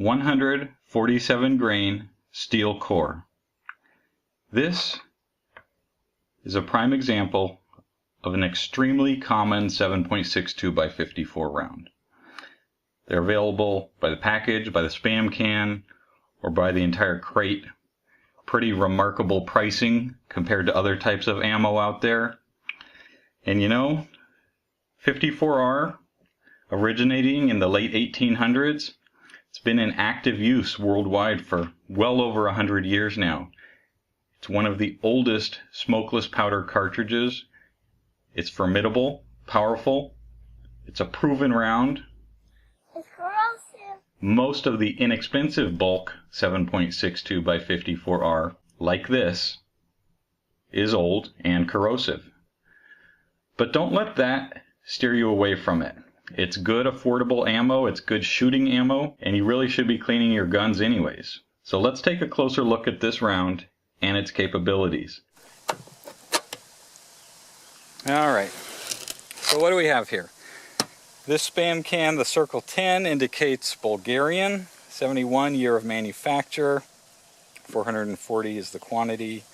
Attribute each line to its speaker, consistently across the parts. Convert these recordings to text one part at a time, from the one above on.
Speaker 1: 147 grain steel core. This is a prime example of an extremely common 7.62 by 54 round. They're available by the package, by the spam can, or by the entire crate. Pretty remarkable pricing compared to other types of ammo out there. And you know, 54R, originating in the late 1800s, it's been in active use worldwide for well over 100 years now. It's one of the oldest smokeless powder cartridges. It's formidable, powerful. It's a proven round.
Speaker 2: It's corrosive.
Speaker 1: Most of the inexpensive bulk 7.62 by 54R, like this, is old and corrosive. But don't let that steer you away from it. It's good, affordable ammo, it's good shooting ammo, and you really should be cleaning your guns anyways. So let's take a closer look at this round and its capabilities. Alright, so what do we have here? This spam can, the Circle 10, indicates Bulgarian, 71 year of manufacture, 440 is the quantity,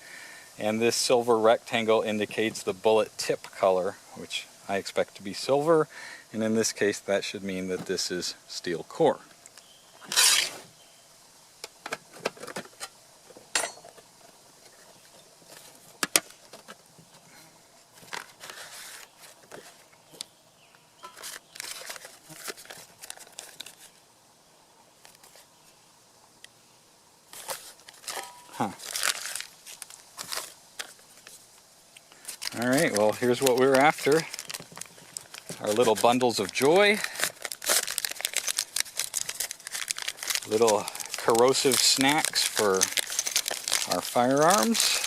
Speaker 1: and this silver rectangle indicates the bullet tip color, which I expect to be silver, and in this case that should mean that this is steel core. Alright, well here's what we were after. Our little bundles of joy. Little corrosive snacks for our firearms.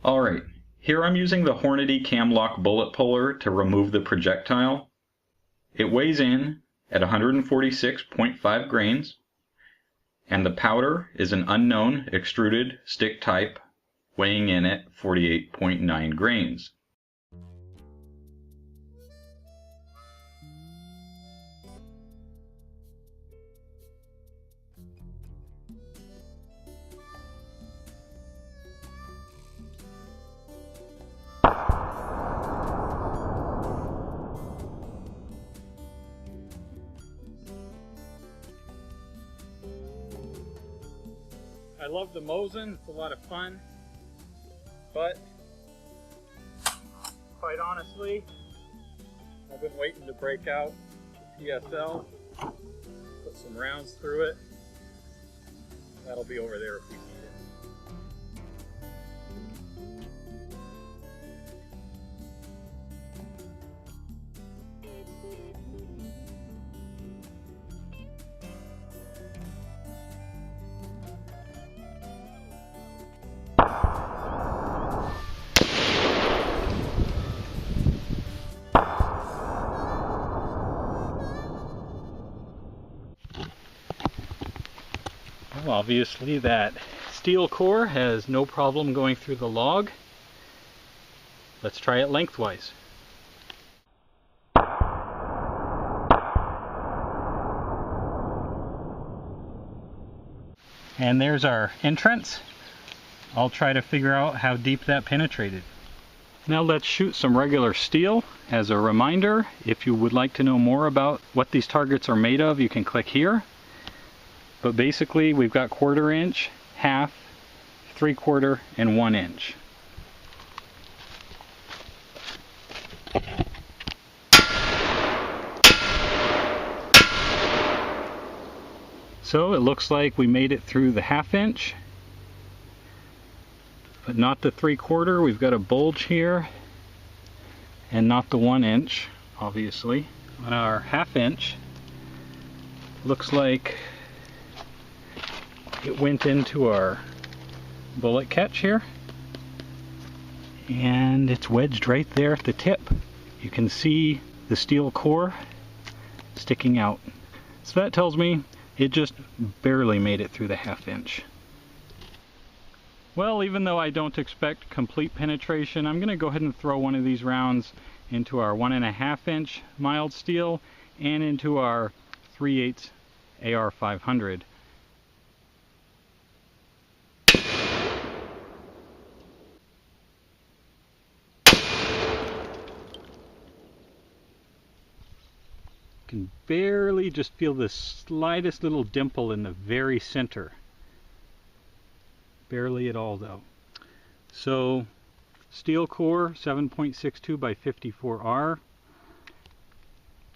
Speaker 1: Alright, here I'm using the Hornady Camlock bullet puller to remove the projectile. It weighs in at 146.5 grains. And the powder is an unknown extruded stick type, weighing in at 48.9 grains. I love the Mosin, it's a lot of fun, but quite honestly, I've been waiting to break out the PSL, put some rounds through it. That'll be over there if we need it. Well, obviously that steel core has no problem going through the log. Let's try it lengthwise. And there's our entrance. I'll try to figure out how deep that penetrated. Now let's shoot some regular steel. As a reminder, if you would like to know more about what these targets are made of, you can click here. But basically we've got 1/4 inch, half, 3/4, and 1 inch. So it looks like we made it through the 1/2 inch, but not the 3/4. We've got a bulge here, and not the 1 inch, obviously. On our 1/2 inch, looks like it went into our bullet catch here, and it's wedged right there at the tip. You can see the steel core sticking out. So that tells me it just barely made it through the 1/2 inch. Well, even though I don't expect complete penetration, I'm going to go ahead and throw one of these rounds into our 1.5 inch mild steel and into our 3/8 AR-500. You can barely just feel the slightest little dimple in the very center. Barely at all though. So steel core 7.62 by 54R,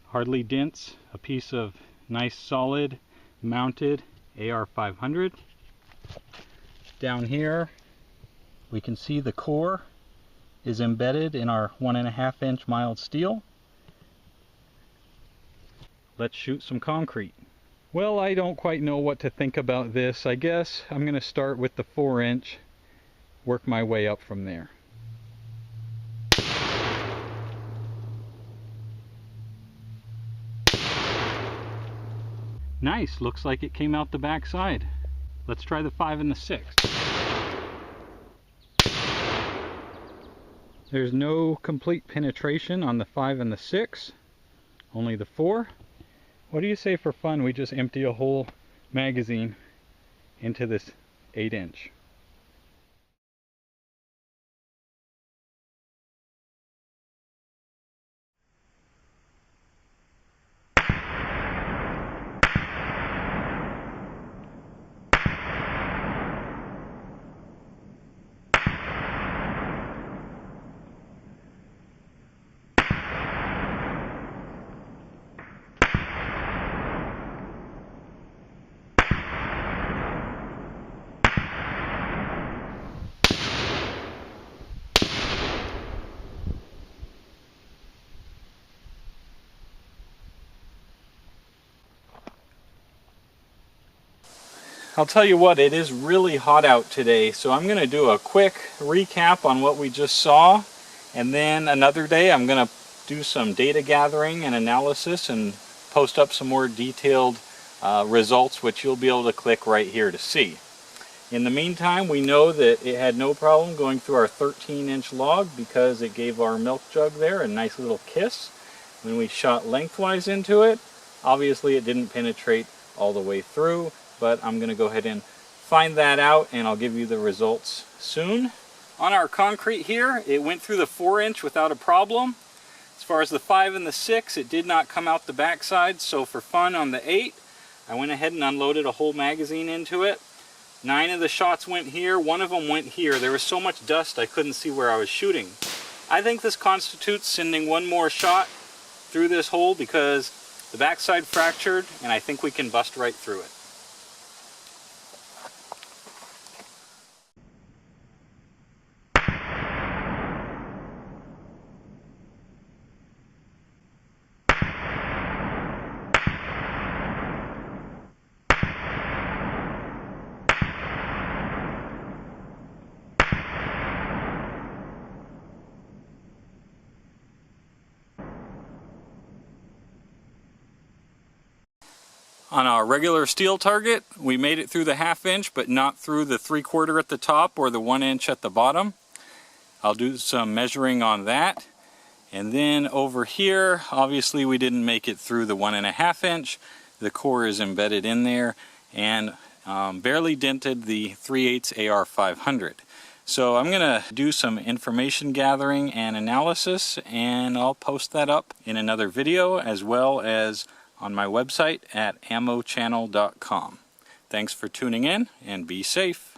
Speaker 1: hardly dents, a piece of nice solid mounted AR-500. Down here we can see the core is embedded in our 1.5 inch mild steel. Let's shoot some concrete. Well, I don't quite know what to think about this. I guess I'm going to start with the 4 inch, work my way up from there. Nice, looks like it came out the back side. Let's try the 5 and the 6. There's no complete penetration on the 5 and the 6, only the 4. What do you say for fun we just empty a whole magazine into this 8 inch? I'll tell you what, it is really hot out today, so I'm going to do a quick recap on what we just saw, and then another day I'm going to do some data gathering and analysis and post up some more detailed results, which you'll be able to click right here to see. In the meantime, we know that it had no problem going through our 13-inch log because it gave our milk jug there a nice little kiss. When we shot lengthwise into it, obviously it didn't penetrate all the way through, but I'm going to go ahead and find that out and I'll give you the results soon. On our concrete here, it went through the 4 inch without a problem. As far as the 5 and the 6, it did not come out the backside, so for fun on the 8, I went ahead and unloaded a whole magazine into it. 9 of the shots went here, 1 of them went here. There was so much dust I couldn't see where I was shooting. I think this constitutes sending 1 more shot through this hole because the backside fractured and I think we can bust right through it. On our regular steel target, we made it through the 1/2 inch, but not through the 3/4 at the top or the 1 inch at the bottom. I'll do some measuring on that. And then over here, obviously we didn't make it through the 1.5 inch. The core is embedded in there and barely dented the 3/8 AR-500. So I'm going to do some information gathering and analysis, and I'll post that up in another video as well as on my website at ammochannel.com. Thanks for tuning in and be safe.